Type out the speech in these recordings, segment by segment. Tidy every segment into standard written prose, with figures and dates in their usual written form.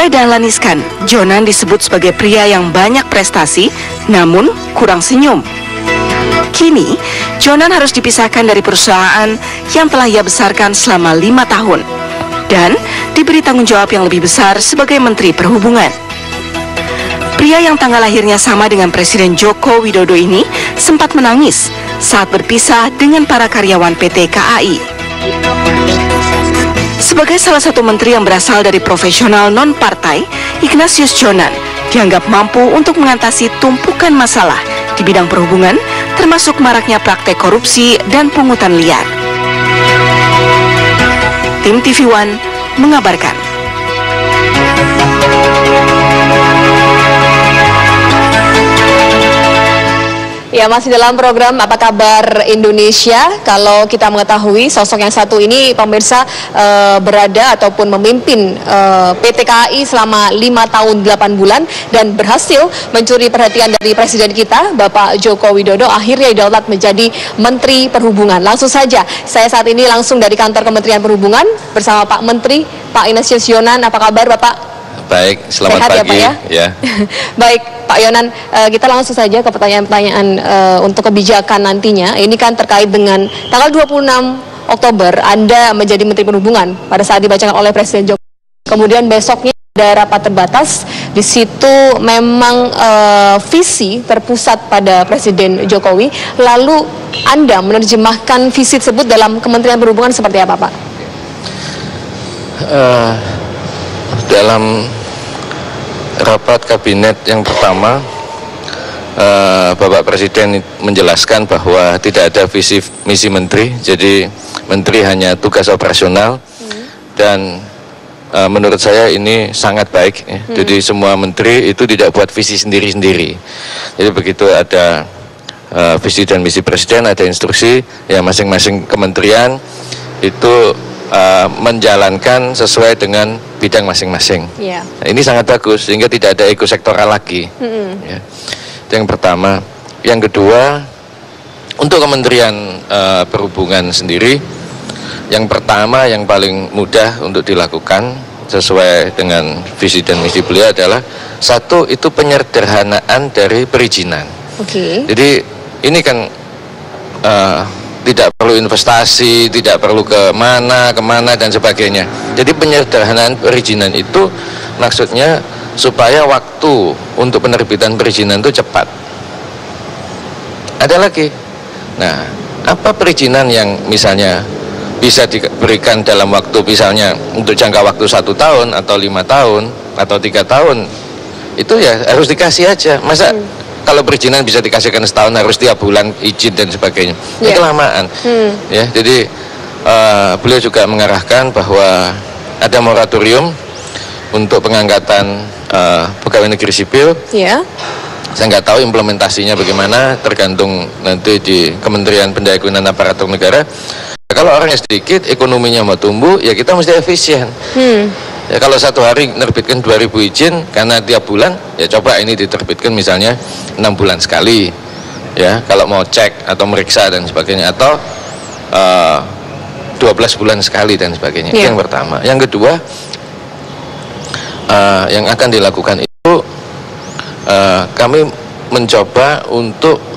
Oleh Dahlan Iskan, Jonan disebut sebagai pria yang banyak prestasi, namun kurang senyum. Kini, Jonan harus dipisahkan dari perusahaan yang telah ia besarkan selama 5 tahun dan diberi tanggung jawab yang lebih besar sebagai Menteri Perhubungan. Pria yang tanggal lahirnya sama dengan Presiden Joko Widodo ini sempat menangis saat berpisah dengan para karyawan PT KAI. Sebagai salah satu menteri yang berasal dari profesional non-partai, Ignatius Jonan dianggap mampu untuk mengatasi tumpukan masalah di bidang perhubungan, termasuk maraknya praktek korupsi dan pungutan liar. Tim TV One mengabarkan. Ya, masih dalam program Apa Kabar Indonesia. Kalau kita mengetahui sosok yang satu ini, pemirsa, berada ataupun memimpin PT KAI selama 5 tahun 8 bulan dan berhasil mencuri perhatian dari Presiden kita, Bapak Joko Widodo, akhirnya didaulat menjadi Menteri Perhubungan. Langsung saja, saya saat ini langsung dari kantor Kementerian Perhubungan bersama Pak Menteri, Pak Ignatius Jonan. Apa kabar, Bapak? Baik, selamat sehat pagi ya, Pak, ya? Baik, Pak Yonan, kita langsung saja ke pertanyaan-pertanyaan untuk kebijakan nantinya. Ini kan terkait dengan tanggal 26 Oktober Anda menjadi Menteri Perhubungan pada saat dibacakan oleh Presiden Jokowi. Kemudian besoknya ada rapat terbatas. Di situ memang visi terpusat pada Presiden Jokowi. Lalu Anda menerjemahkan visi tersebut dalam Kementerian Perhubungan seperti apa, Pak? Dalam rapat kabinet yang pertama, Bapak Presiden menjelaskan bahwa tidak ada visi misi menteri, jadi menteri hanya tugas operasional. Dan menurut saya ini sangat baik ya. Jadi semua menteri itu tidak buat visi sendiri-sendiri. Jadi begitu ada visi dan misi presiden, ada instruksi, ya masing-masing kementerian itu menjalankan sesuai dengan bidang masing-masing. Nah, ini sangat bagus sehingga tidak ada ego sektoral lagi. Ya. Itu yang pertama. Yang kedua, untuk Kementerian Perhubungan sendiri, yang pertama yang paling mudah untuk dilakukan sesuai dengan visi dan misi beliau adalah satu, itu penyederhanaan dari perizinan. Jadi ini kan tidak perlu investasi, tidak perlu kemana dan sebagainya. Jadi penyederhanaan perizinan itu maksudnya supaya waktu untuk penerbitan perizinan itu cepat. Ada lagi, nah apa perizinan yang misalnya bisa diberikan dalam waktu misalnya untuk jangka waktu 1 tahun atau 5 tahun atau 3 tahun, itu ya harus dikasih aja. Masa kalau perizinan bisa dikasihkan setahun harus tiap bulan izin dan sebagainya, itu kelamaan. Ya, jadi beliau juga mengarahkan bahwa ada moratorium untuk pengangkatan pegawai negeri sipil. Saya nggak tahu implementasinya bagaimana, tergantung nanti di Kementerian Pendayagunaan Aparatur Negara. Kalau orangnya sedikit, ekonominya mau tumbuh, ya kita mesti efisien. Ya, kalau satu hari nerbitkan 2000 izin karena tiap bulan, ya coba ini diterbitkan misalnya 6 bulan sekali. Ya, kalau mau cek atau meriksa dan sebagainya, atau 12 bulan sekali dan sebagainya. Itu yang pertama. Yang kedua, yang akan dilakukan itu kami mencoba untuk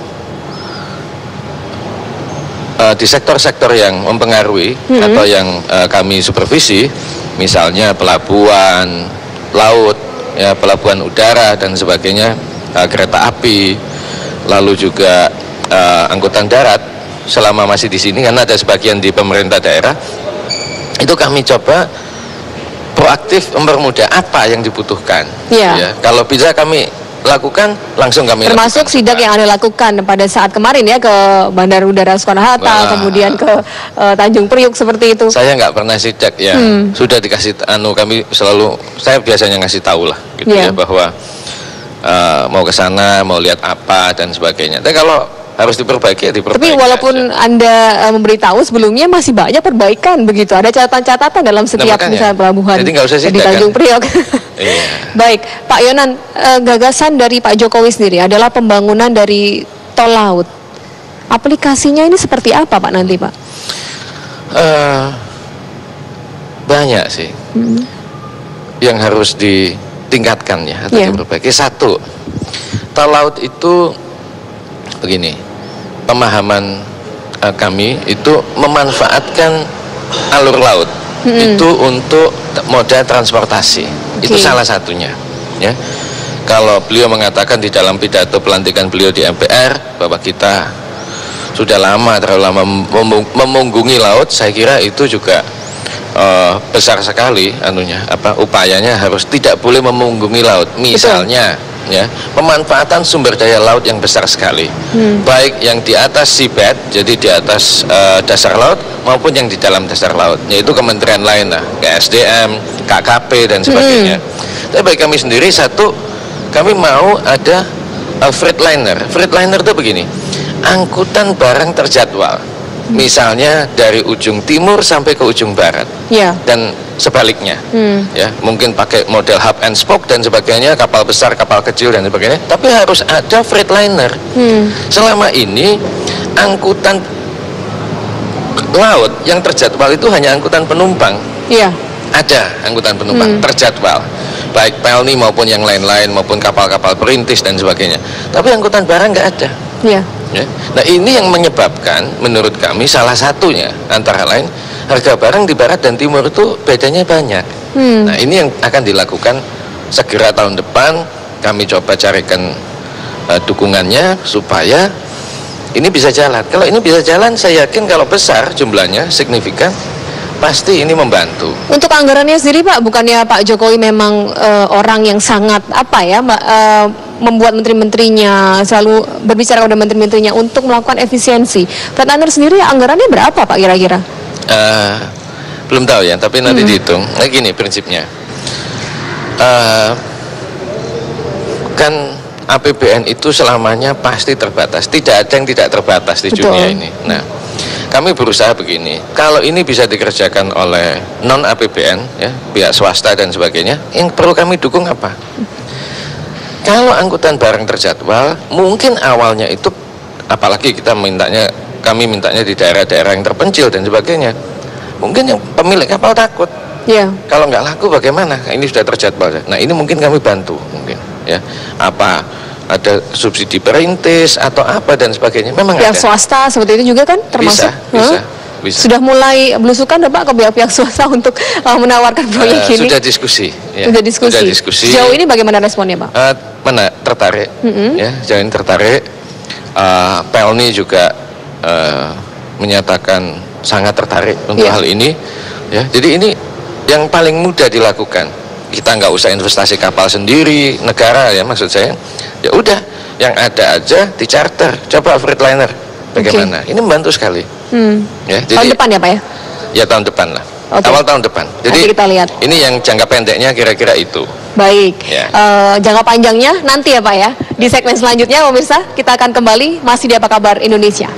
di sektor-sektor yang mempengaruhi atau yang kami supervisi, misalnya pelabuhan laut, ya, pelabuhan udara dan sebagainya, kereta api, lalu juga angkutan darat. Selama masih di sini, karena ada sebagian di pemerintah daerah, itu kami coba proaktif mempermudah apa yang dibutuhkan. Ya, kalau bisa kami lakukan, langsung kami termasuk sidak yang Anda lakukan pada saat kemarin ya, ke Bandara Udara Soekarno-Hatta, kemudian ke Tanjung Priuk seperti itu. Saya nggak pernah sidak ya, sudah dikasih kami selalu, saya biasanya ngasih tahu lah gitu ya, bahwa mau ke sana, mau lihat apa dan sebagainya. Tapi kalau harus diperbaiki ya diperbaiki. Tapi walaupun aja Anda memberitahu sebelumnya, masih banyak perbaikan begitu. Ada catatan-catatan dalam setiap misalnya pelabuhan jadi nggak usah sidak, di Tanjung Priok. Baik, Pak Yonan, gagasan dari Pak Jokowi sendiri adalah pembangunan dari tol laut. Aplikasinya ini seperti apa, Pak, nanti, Pak? Banyak sih. yang harus ditingkatkan ya atau diperbaiki. Satu, tol laut itu begini, pemahaman kami itu memanfaatkan alur laut itu untuk moda transportasi. Itu salah satunya ya. Kalau beliau mengatakan di dalam pidato pelantikan beliau di MPR bahwa kita sudah terlalu lama memunggungi laut, saya kira itu juga besar sekali upayanya harus tidak boleh memunggungi laut. Misalnya ya, pemanfaatan sumber daya laut yang besar sekali, baik yang di atas seabed, jadi di atas dasar laut, maupun yang di dalam dasar laut, yaitu kementerian lain lah, KSDM, KKP dan sebagainya. Tapi bagi kami sendiri, satu, kami mau ada Freightliner. Freightliner itu begini, angkutan barang terjadwal, misalnya dari ujung timur sampai ke ujung barat, dan sebaliknya, ya, mungkin pakai model hub and spoke dan sebagainya, kapal besar, kapal kecil dan sebagainya, tapi harus ada Freightliner. Selama ini angkutan laut yang terjadwal itu hanya angkutan penumpang. Ada angkutan penumpang terjadwal, baik Pelni maupun yang lain-lain, maupun kapal-kapal perintis dan sebagainya. Tapi angkutan barang nggak ada. Ya. Nah, ini yang menyebabkan menurut kami salah satunya antara lain harga barang di barat dan timur itu bedanya banyak. Nah, ini yang akan dilakukan segera tahun depan. Kami coba carikan dukungannya supaya ini bisa jalan. Kalau ini bisa jalan, saya yakin kalau besar jumlahnya signifikan, pasti ini membantu. Untuk anggarannya sendiri, Pak, bukannya Pak Jokowi memang orang yang sangat membuat menteri-menterinya selalu berbicara kepada menteri-menterinya untuk melakukan efisiensi. Freightliner sendiri anggarannya berapa, Pak, kira-kira? Belum tahu ya, tapi nanti dihitung. Nah, gini prinsipnya, kan APBN itu selamanya pasti terbatas. Tidak ada yang tidak terbatas di dunia ini. Nah, kami berusaha begini, kalau ini bisa dikerjakan oleh non APBN ya, pihak swasta dan sebagainya, yang perlu kami dukung apa? Kalau angkutan barang terjadwal, mungkin awalnya itu, apalagi kami mintanya di daerah-daerah yang terpencil dan sebagainya, mungkin yang pemilik kapal takut, kalau nggak laku bagaimana? Ini sudah terjadwal. Nah, ini mungkin kami bantu, mungkin ya, apa ada subsidi perintis atau apa dan sebagainya. Memang pihak swasta seperti itu juga kan termasuk? Bisa. Sudah mulai belusukan Pak ke pihak swasta untuk menawarkan proyek ini? Sudah diskusi. Ya. Sudah diskusi. Sejauh ini bagaimana responnya, Pak? Tertarik. Ya, sejauh ini tertarik. Pelni juga menyatakan sangat tertarik untuk hal ini. Ya, jadi ini yang paling mudah dilakukan. Kita nggak usah investasi kapal sendiri, negara ya maksud saya. Ya udah, yang ada aja di charter. Coba Freightliner, bagaimana? Ini membantu sekali. Ya, jadi, tahun depan ya, Pak ya? Ya, tahun depan lah. Awal tahun depan. Jadi nanti kita lihat. Ini yang jangka pendeknya kira-kira itu. Baik. Ya. Jangka panjangnya nanti ya, Pak ya. Di segmen selanjutnya, pemirsa, kita akan kembali masih di Apa Kabar Indonesia.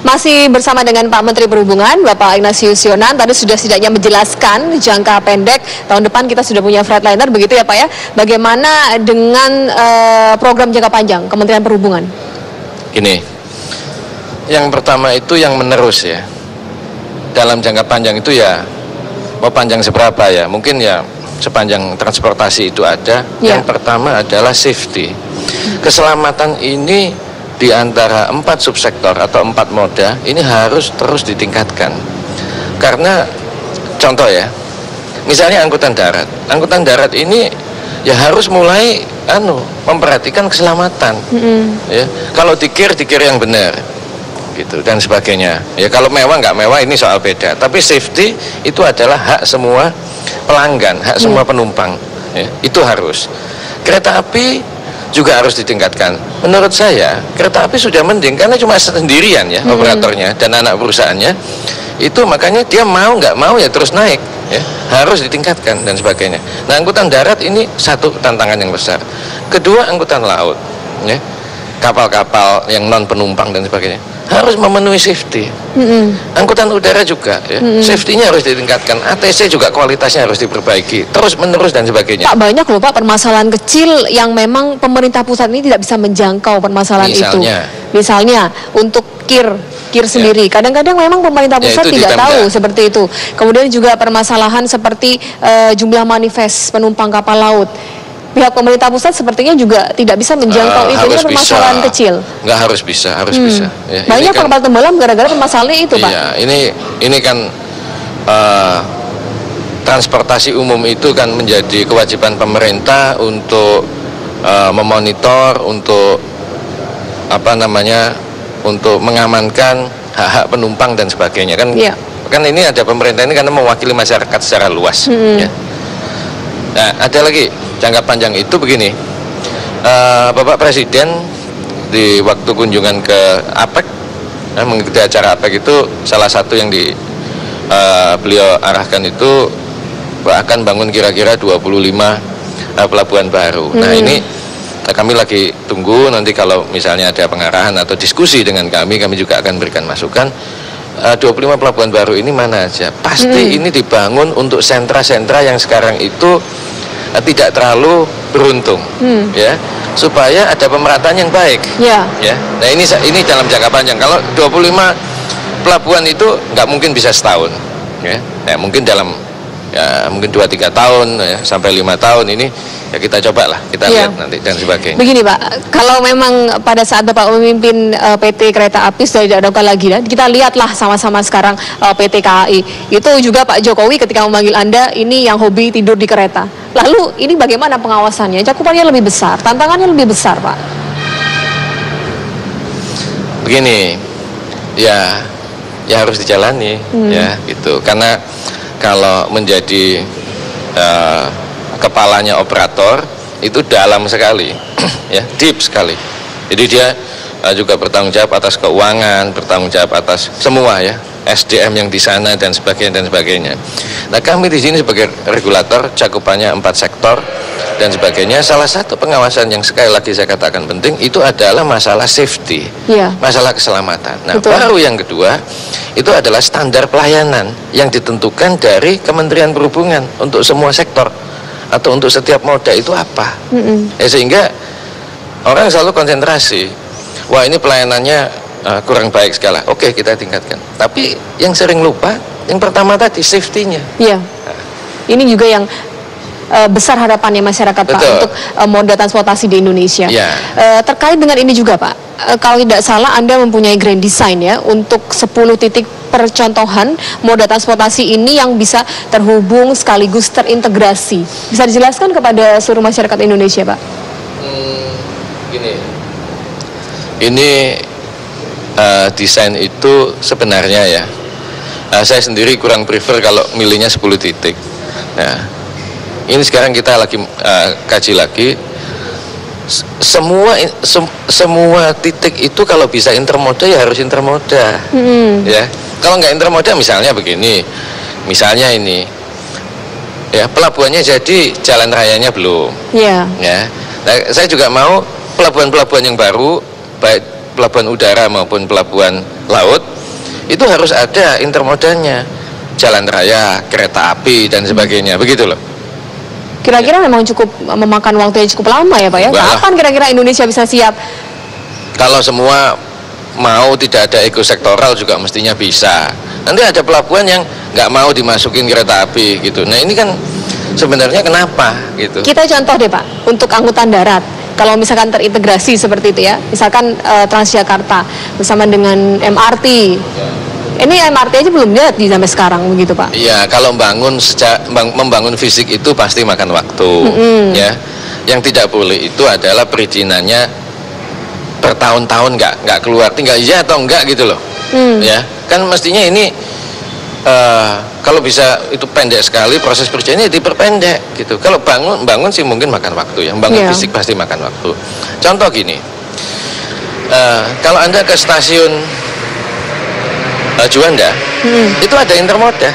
Masih bersama dengan Pak Menteri Perhubungan, Bapak Ignatius Yonan. Tadi sudah setidaknya menjelaskan jangka pendek, tahun depan kita sudah punya Freightliner, begitu ya Pak ya. Bagaimana dengan program jangka panjang Kementerian Perhubungan? Gini, yang pertama itu yang menerus ya. Dalam jangka panjang itu ya, mau panjang seberapa ya, mungkin ya sepanjang transportasi itu ada. Yang pertama adalah safety. Keselamatan ini di antara 4 subsektor atau 4 moda ini harus terus ditingkatkan. Karena contoh ya, misalnya angkutan darat ini ya harus mulai memperhatikan keselamatan. Ya, kalau dikir yang benar gitu dan sebagainya. Ya, kalau mewah nggak mewah ini soal beda, tapi safety itu adalah hak semua pelanggan, hak semua penumpang. Ya, itu harus. Kereta api juga harus ditingkatkan. Menurut saya kereta api sudah mending karena cuma sendirian ya operatornya dan anak perusahaannya itu, makanya dia mau nggak mau ya terus naik ya, harus ditingkatkan dan sebagainya. Nah, angkutan darat ini satu tantangan yang besar. Kedua, angkutan laut ya. kapal-kapal yang non penumpang dan sebagainya harus memenuhi safety. Angkutan udara juga ya, safety-nya harus ditingkatkan, ATC juga kualitasnya harus diperbaiki terus menerus dan sebagainya. Pak, banyak loh Pak permasalahan kecil yang memang pemerintah pusat ini tidak bisa menjangkau permasalahan misalnya untuk KIR sendiri. Kadang-kadang memang pemerintah pusat tidak tahu seperti itu. Kemudian juga permasalahan seperti jumlah manifest penumpang kapal laut. Pihak pemerintah pusat sepertinya juga tidak bisa menjangkau itu. Ini permasalahan kecil. Nggak harus bisa. Ya, banyak kapal tenggelam gara-gara permasalahan itu, Pak. Iya, ini kan transportasi umum itu kan menjadi kewajiban pemerintah untuk memonitor, untuk untuk mengamankan hak-hak penumpang dan sebagainya kan. Iya. Kan ini ada pemerintah ini karena mewakili masyarakat secara luas. Ya. Nah, ada lagi jangka panjang itu begini, Bapak Presiden di waktu kunjungan ke APEC, mengikuti acara APEC itu salah satu yang beliau arahkan itu akan bangun kira-kira 25 pelabuhan baru. Nah ini kami lagi tunggu nanti kalau misalnya ada pengarahan atau diskusi dengan kami juga akan berikan masukan. 25 pelabuhan baru ini mana aja pasti ini dibangun untuk sentra-sentra yang sekarang itu tidak terlalu beruntung, ya, supaya ada pemerataan yang baik, ya. Nah ini dalam jangka panjang. Kalau 25 pelabuhan itu nggak mungkin bisa setahun, ya. Nah, mungkin dalam mungkin 2-3 tahun ya, sampai 5 tahun ini ya kita coba lah, kita lihat nanti dan sebagainya. Begini Pak, kalau memang pada saat Bapak memimpin PT Kereta Api sudah tidak ada lagi, kita lihatlah sama-sama sekarang PT KAI. Itu juga Pak Jokowi ketika memanggil Anda ini yang hobi tidur di kereta. Lalu ini bagaimana pengawasannya? Cakupannya lebih besar, tantangannya lebih besar Pak. Begini, ya harus dijalani, ya gitu. Karena kalau menjadi kepalanya operator itu dalam sekali, ya, deep sekali. Jadi dia juga bertanggung jawab atas keuangan, bertanggung jawab atas semua ya, SDM yang di sana dan sebagainya. Nah kami di sini sebagai regulator cakupannya 4 sektor dan sebagainya. Salah satu pengawasan yang sekali lagi saya katakan penting itu adalah masalah safety, masalah keselamatan. Nah baru yang kedua itu adalah standar pelayanan yang ditentukan dari Kementerian Perhubungan untuk semua sektor atau untuk setiap moda itu apa. Sehingga orang selalu konsentrasi, wah ini pelayanannya kurang baik sekali. Oke, kita tingkatkan. Tapi yang sering lupa, yang pertama tadi safety-nya. Iya. Ini juga yang besar harapannya masyarakat Pak untuk moda transportasi di Indonesia. Terkait dengan ini juga Pak, kalau tidak salah Anda mempunyai grand design ya untuk 10 titik percontohan moda transportasi ini yang bisa terhubung sekaligus terintegrasi. Bisa dijelaskan kepada seluruh masyarakat Indonesia Pak? Gini, ini desain itu sebenarnya ya, saya sendiri kurang prefer kalau milihnya 10 titik. Nah, ini sekarang kita lagi kaji lagi. Semua titik itu kalau bisa intermoda ya harus intermoda, ya. Kalau nggak intermoda misalnya begini, misalnya ini, ya pelabuhannya jadi jalan rayanya belum, ya. Nah, saya juga mau pelabuhan-pelabuhan yang baru, baik pelabuhan udara maupun pelabuhan laut, itu harus ada intermodanya, jalan raya, kereta api dan sebagainya, begitu loh. Kira-kira memang cukup memakan waktu yang cukup lama ya Pak ya? Kapan kira-kira Indonesia bisa siap? Kalau semua mau tidak ada ekosektoral juga mestinya bisa. Nanti ada pelabuhan yang nggak mau dimasukin kereta api gitu. Nah ini kan sebenarnya kenapa gitu? Kita contoh deh Pak, untuk angkutan darat. Kalau misalkan terintegrasi seperti itu ya, misalkan Transjakarta bersama dengan MRT. Ini MRT aja belum lihat di sampai sekarang begitu Pak? Iya, kalau membangun fisik itu pasti makan waktu, ya. Yang tidak boleh itu adalah perizinannya bertahun-tahun nggak keluar, tinggal iya atau enggak gitu loh, ya. Kan mestinya ini kalau bisa itu pendek sekali proses perizinannya diperpendek gitu. Kalau bangun sih mungkin makan waktu ya, bangun fisik pasti makan waktu. Contoh gini, kalau Anda ke stasiun Juanda, itu ada intermoda,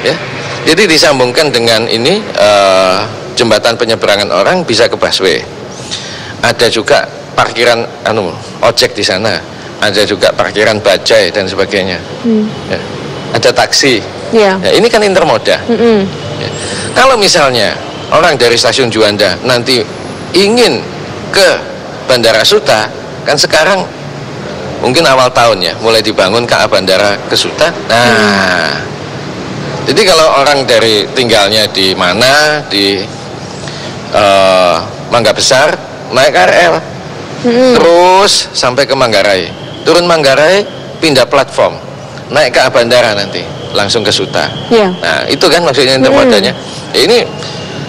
ya. Jadi disambungkan dengan ini jembatan penyeberangan orang bisa ke busway. Ada juga parkiran ojek di sana, ada juga parkiran bajai dan sebagainya. Ya. Ada taksi. Ya, ini kan intermoda. Ya. Kalau misalnya orang dari stasiun Juanda nanti ingin ke Bandara Suta, kan sekarang mungkin awal tahun ya mulai dibangun KA Bandara ke Suta. Nah, jadi kalau orang dari tinggalnya di mana, di Mangga Besar, naik KRL terus sampai ke Manggarai, turun Manggarai, pindah platform, naik KA Bandara, nanti langsung ke Suta. Nah, itu kan maksudnya intermodanya. Ya, ini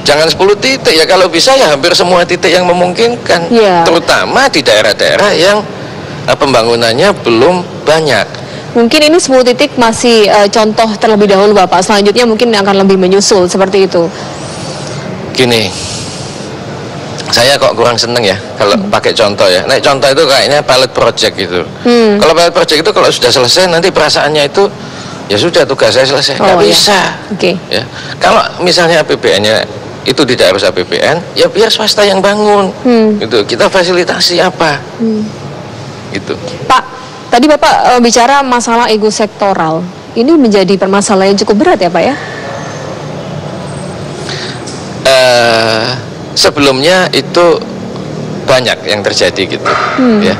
jangan 10 titik ya, kalau bisa ya hampir semua titik yang memungkinkan, terutama di daerah-daerah yang pembangunannya belum banyak. Mungkin ini 10 titik masih contoh terlebih dahulu Bapak, selanjutnya mungkin akan lebih menyusul seperti itu. Gini, saya kok kurang seneng ya kalau pakai contoh ya. Nah, contoh itu kayaknya pilot project gitu. Kalau pilot project itu kalau sudah selesai nanti perasaannya itu ya sudah, tugas saya selesai, nggak bisa. Ya. Kalau misalnya APBN-nya itu tidak harus APBN, ya biar swasta yang bangun. Gitu. Kita fasilitasi apa? Gitu. Pak, tadi Bapak bicara masalah ego sektoral. Ini menjadi permasalahan yang cukup berat ya Pak ya? Sebelumnya itu banyak yang terjadi gitu. Ya.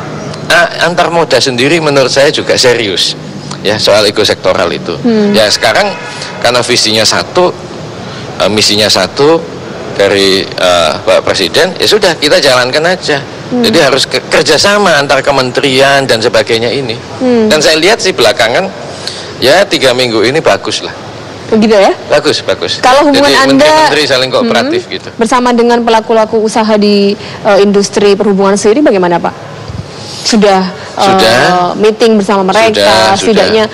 Antar moda sendiri menurut saya juga serius ya soal ego sektoral itu. Ya sekarang karena visinya satu, misinya satu dari Pak Presiden, ya sudah kita jalankan aja. Jadi harus kerjasama antar kementerian dan sebagainya ini. Dan saya lihat sih belakangan ya 3 minggu ini bagus lah. Begitu ya? Bagus, bagus. Kalau hubungan jadi, Anda menteri saling kooperatif gitu. Bersama dengan pelaku-pelaku usaha di industri perhubungan sendiri bagaimana Pak? Sudah meeting bersama mereka, setidaknya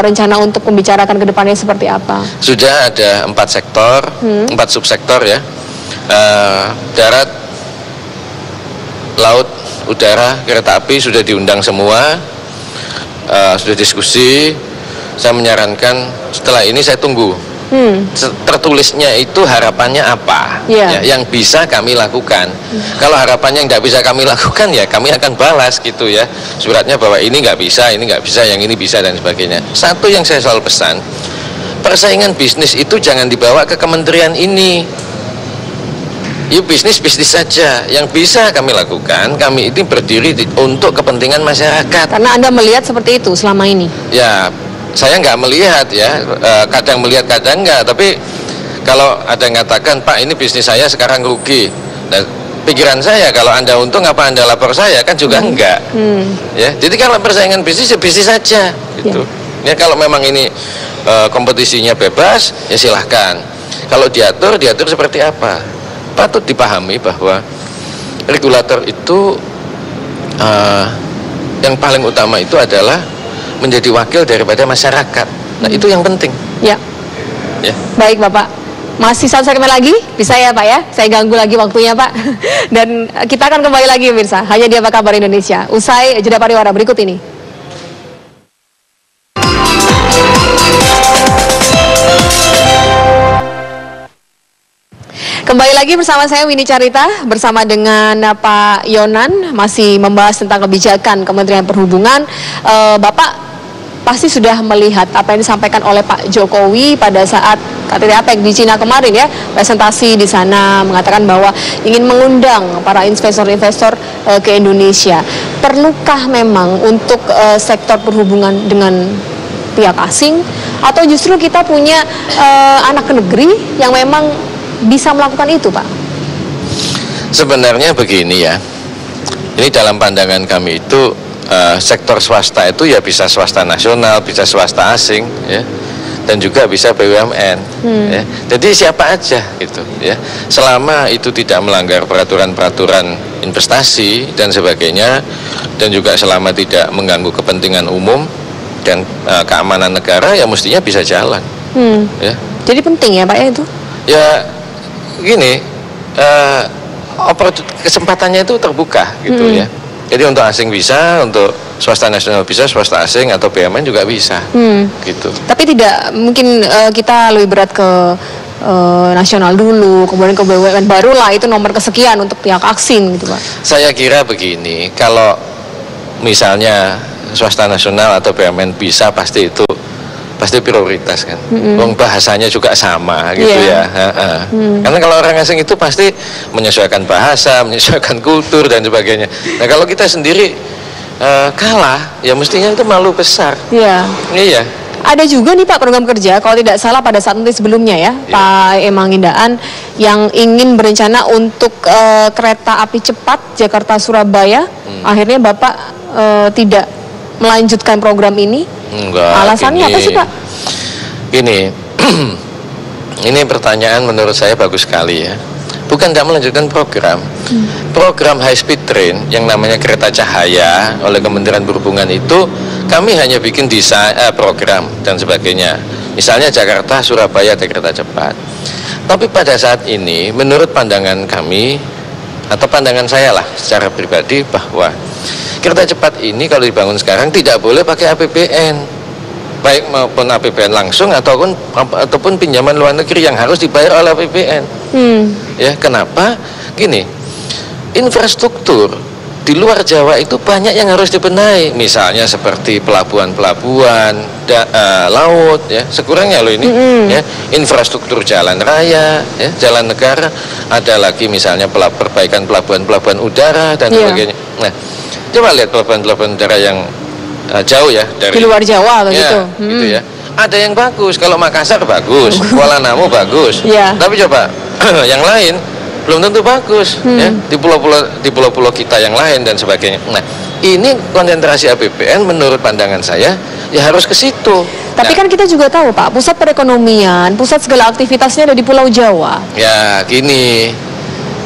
rencana untuk membicarakan ke depannya seperti apa? Sudah ada 4 sektor, 4 subsektor ya. Darat, laut, udara, kereta api sudah diundang semua, sudah diskusi. Saya menyarankan setelah ini saya tunggu tertulisnya itu harapannya apa ya, yang bisa kami lakukan. Kalau harapannya yang tidak bisa kami lakukan ya kami akan balas gitu ya suratnya bahwa ini nggak bisa, ini nggak bisa, yang ini bisa dan sebagainya. Satu yang saya selalu pesan, persaingan bisnis itu jangan dibawa ke kementerian ini. Yuk bisnis saja, yang bisa kami lakukan, kami ini berdiri untuk kepentingan masyarakat. Karena Anda melihat seperti itu selama ini? Ya, saya nggak melihat ya, kadang melihat kadang nggak. Tapi kalau ada yang katakan, Pak ini bisnis saya sekarang rugi, nah, pikiran saya kalau Anda untung apa Anda lapor saya, kan juga enggak. Ya, jadi kalau persaingan bisnis ya bisnis saja gitu. Ya kalau memang ini kompetisinya bebas ya silahkan. Kalau diatur seperti apa? Patut dipahami bahwa regulator itu yang paling utama itu adalah menjadi wakil daripada masyarakat. Nah itu yang penting. Ya. Baik Bapak, masih 1 segmen lagi, bisa ya Pak ya? Saya ganggu lagi waktunya Pak. Dan kita akan kembali lagi pemirsa, hanya di Apa Kabar Indonesia. Usai jeda pariwara berikut ini. Kembali lagi bersama saya Winnie Carita, bersama dengan Pak Yonan, masih membahas tentang kebijakan Kementerian Perhubungan. Bapak pasti sudah melihat apa yang disampaikan oleh Pak Jokowi pada saat KTT APEC di Cina kemarin ya, presentasi di sana mengatakan bahwa ingin mengundang para investor-investor ke Indonesia. Perlukah memang untuk sektor perhubungan dengan pihak asing, atau justru kita punya anak negeri yang memang bisa melakukan itu, Pak? Sebenarnya begini ya, ini dalam pandangan kami itu sektor swasta itu ya bisa swasta nasional, bisa swasta asing, ya, dan juga bisa BUMN. Ya. Jadi siapa aja gitu, ya, selama itu tidak melanggar peraturan-peraturan investasi dan sebagainya, dan juga selama tidak mengganggu kepentingan umum dan keamanan negara, ya mestinya bisa jalan. Ya. Jadi penting ya Pak ya itu? Ya gini, kesempatannya itu terbuka gitu ya. Jadi untuk asing bisa, untuk swasta nasional bisa, swasta asing atau BUMN juga bisa, gitu. Tapi tidak mungkin kita lebih berat ke nasional dulu, kemudian ke BUMN barulah itu nomor kesekian untuk pihak Aksin gitu Pak. Saya kira begini, kalau misalnya swasta nasional atau BUMN bisa, pasti itu pasti prioritas kan. Wong bahasanya juga sama gitu ya. Karena kalau orang asing itu pasti menyesuaikan bahasa, menyesuaikan kultur dan sebagainya. Nah kalau kita sendiri kalah, ya mestinya itu malu besar. Iya. Iya. Ada juga nih Pak program kerja, kalau tidak salah pada saat nanti sebelumnya ya, Pak Emangindaan yang ingin berencana untuk kereta api cepat Jakarta-Surabaya, akhirnya Bapak tidak melanjutkan program ini. Enggak, alasannya apa sih Pak? Gini, ini pertanyaan menurut saya bagus sekali ya. Bukan tidak melanjutkan program. Program high speed train yang namanya kereta cahaya oleh Kementerian Perhubungan itu kami hanya bikin desain program dan sebagainya. Misalnya Jakarta Surabaya ada kereta cepat. Tapi pada saat ini menurut pandangan kami atau pandangan saya lah secara pribadi, bahwa kereta cepat ini kalau dibangun sekarang tidak boleh pakai APBN, baik maupun APBN langsung ataupun pinjaman luar negeri yang harus dibayar oleh APBN. Ya, kenapa? Gini, infrastruktur di luar Jawa itu banyak yang harus dibenahi, misalnya seperti pelabuhan-pelabuhan laut ya, sekurangnya loh ini ya, infrastruktur jalan raya ya, jalan negara, ada lagi misalnya perbaikan pelabuhan-pelabuhan udara dan sebagainya. Nah, coba lihat pelabuhan-pelabuhan udara yang jauh ya dari di luar Jawa begitu. Gitu ya. Ada yang bagus, kalau Makassar bagus, Kuala Namu bagus. Tapi coba yang lain belum tentu bagus ya, di pulau-pulau kita yang lain dan sebagainya. Nah, ini konsentrasi APBN menurut pandangan saya ya harus ke situ. Tapi kan kita juga tahu Pak, pusat perekonomian, pusat segala aktivitasnya ada di Pulau Jawa. Ya, gini.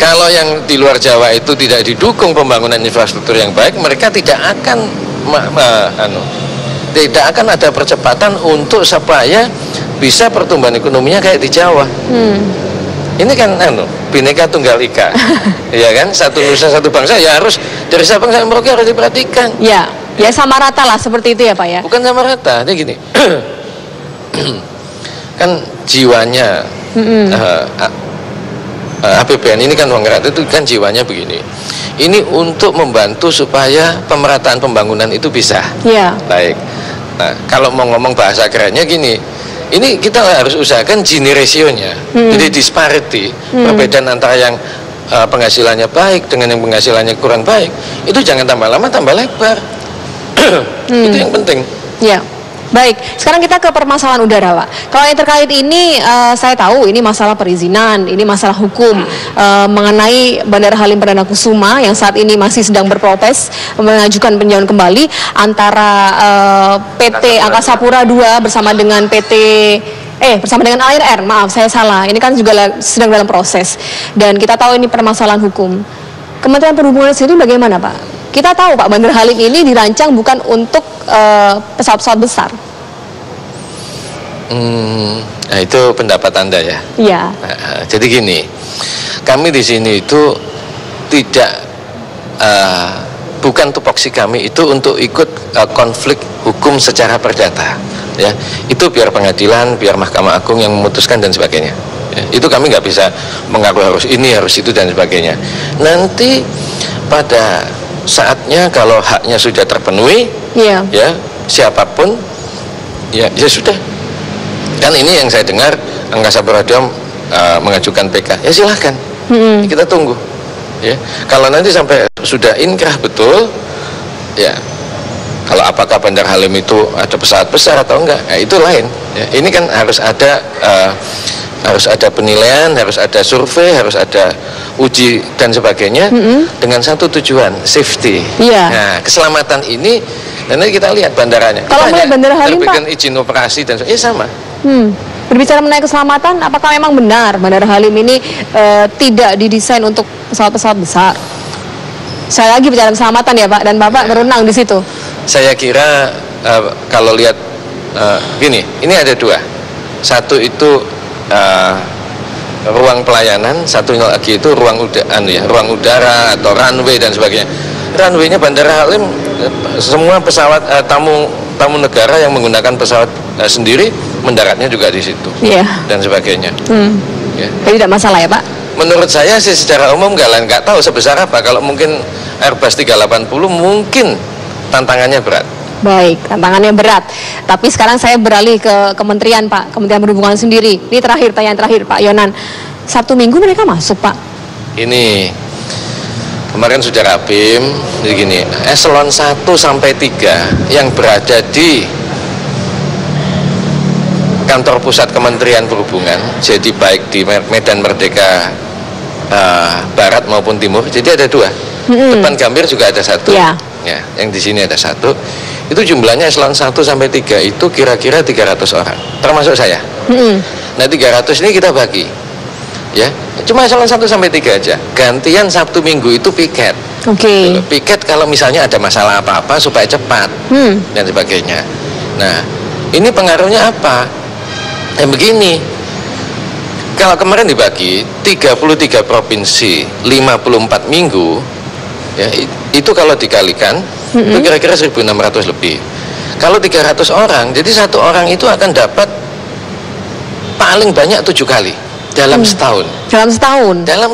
Kalau yang di luar Jawa itu tidak didukung pembangunan infrastruktur yang baik, mereka tidak akan ada percepatan untuk supaya bisa pertumbuhan ekonominya kayak di Jawa. Ini kan Bhinneka Tunggal Ika, ya kan, satu nusa satu bangsa, ya harus dari Sabang sampai Merauke harus diperhatikan. Ya, ya sama rata lah seperti itu ya Pak ya. Bukan sama rata, ini gini, kan jiwanya APBN ini kan uang rakyat itu kan jiwanya begini. Ini untuk membantu supaya pemerataan pembangunan itu bisa. Baik. Nah, kalau mau ngomong bahasa kerennya gini, ini kita harus usahakan Gini ratio-nya. Jadi disparity, perbedaan antara yang penghasilannya baik dengan yang penghasilannya kurang baik, itu jangan tambah lama tambah lebar. Itu yang penting. Ya. Baik, sekarang kita ke permasalahan udara Pak. Kalau yang terkait ini saya tahu ini masalah perizinan, ini masalah hukum mengenai Bandara Halim Perdana Kusuma yang saat ini masih sedang berprotes mengajukan peninjauan kembali antara PT Angkasa Pura II bersama dengan bersama dengan Lion Air, maaf saya salah. Ini kan juga sedang dalam proses dan kita tahu ini permasalahan hukum. Kementerian Perhubungan sendiri bagaimana Pak? Kita tahu Pak, Bandara Halim ini dirancang bukan untuk pesawat-pesawat besar. Nah itu pendapat Anda ya. Iya. Jadi gini, kami di sini itu tidak bukan tupoksi kami itu untuk ikut konflik hukum secara perdata. Ya, itu biar pengadilan, biar Mahkamah Agung yang memutuskan dan sebagainya. Ya, itu kami nggak bisa mengaku harus ini, harus itu dan sebagainya. Nanti pada saatnya kalau haknya sudah terpenuhi, ya siapapun, ya sudah. Kan ini yang saya dengar Angkasa Pura II mengajukan PK, ya silahkan, kita tunggu. Ya, kalau nanti sampai sudah inkrah betul, ya kalau apakah Bandara Halim itu ada pesawat besar atau enggak, ya, itu lain. Ya, ini kan harus ada penilaian, harus ada survei, harus ada uji dan sebagainya dengan satu tujuan, safety. Nah, keselamatan ini, dan nanti kita lihat bandaranya. Kalau mulai Bandara Halim terbitkan izin operasi dan sebagainya, sama. Berbicara mengenai keselamatan, apakah memang benar Bandara Halim ini tidak didesain untuk pesawat-pesawat besar? Saya lagi bicara keselamatan ya Pak, dan Bapak berenang di situ. Saya kira kalau lihat gini, ini ada dua. Satu itu ruang pelayanan, satu lagi itu ruang udara atau runway dan sebagainya. Runway-nya Bandara Halim, semua pesawat tamu negara yang menggunakan pesawat sendiri mendaratnya juga di situ, dan sebagainya. Ya. Jadi tidak masalah ya Pak? Menurut saya sih secara umum nggak tahu sebesar apa. Kalau mungkin Airbus 380 mungkin tantangannya berat. Baik, tantangannya berat. Tapi sekarang saya beralih ke kementerian Pak, Kementerian Perhubungan sendiri. Ini pertanyaan terakhir Pak Yonan. Sabtu Minggu mereka masuk Pak? Ini kemarin sudah rapim, jadi gini, eselon 1 sampai 3 yang berada di kantor pusat Kementerian Perhubungan, jadi baik di Medan Merdeka Barat maupun Timur, jadi ada 2. Depan Gambir juga ada 1. Ya, yang di sini ada 1. Itu jumlahnya eselon 1 sampai 3 itu kira-kira 300 orang, termasuk saya. Nah 300 ini kita bagi, ya, cuma eselon 1 sampai 3 aja. Gantian Sabtu Minggu itu piket. Piket kalau misalnya ada masalah apa-apa supaya cepat dan sebagainya. Nah, ini pengaruhnya apa? Begini, kalau kemarin dibagi 33 provinsi 54 minggu, ya, itu kalau dikalikan itu kira-kira 1.600 lebih. Kalau 300 orang, jadi 1 orang itu akan dapat paling banyak 7 kali dalam setahun. Dalam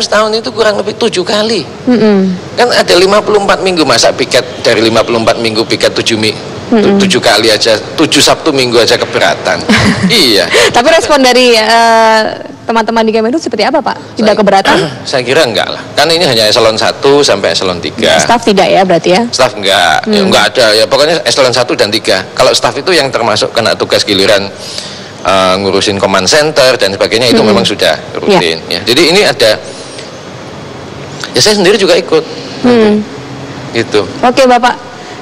setahun itu kurang lebih 7 kali. Kan ada 54 minggu, masa piket dari 54 minggu piket 7 kali aja, 7 Sabtu Minggu aja keberatan. Iya. Tapi respon dari teman-teman di Kemenhub seperti apa Pak? Tidak keberatan? Saya kira enggak lah. Kan ini hanya eselon 1 sampai eselon 3. Staf tidak ya berarti ya? Staf enggak. Ya, enggak ada. Ya pokoknya eselon 1 dan 3. Kalau staf itu yang termasuk kena tugas giliran ngurusin command center dan sebagainya, itu memang sudah rutin. Ya. Jadi ini ada, ya saya sendiri juga ikut. Gitu. Oke Bapak,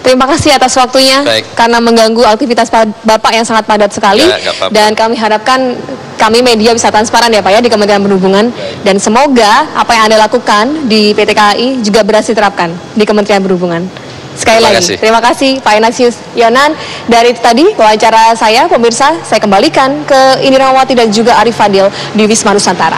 terima kasih atas waktunya. Karena mengganggu aktivitas Bapak yang sangat padat sekali. Dan kami harapkan kami media bisa transparan ya Pak ya di Kementerian Perhubungan. Dan semoga apa yang Anda lakukan di PT KAI juga berhasil diterapkan di Kementerian Perhubungan. Sekali lagi, terima kasih Pak Ignatius Yonan. Dari tadi wawancara saya, pemirsa, saya kembalikan ke Indri Rahmawati dan juga Arif Fadil di Wisma Nusantara.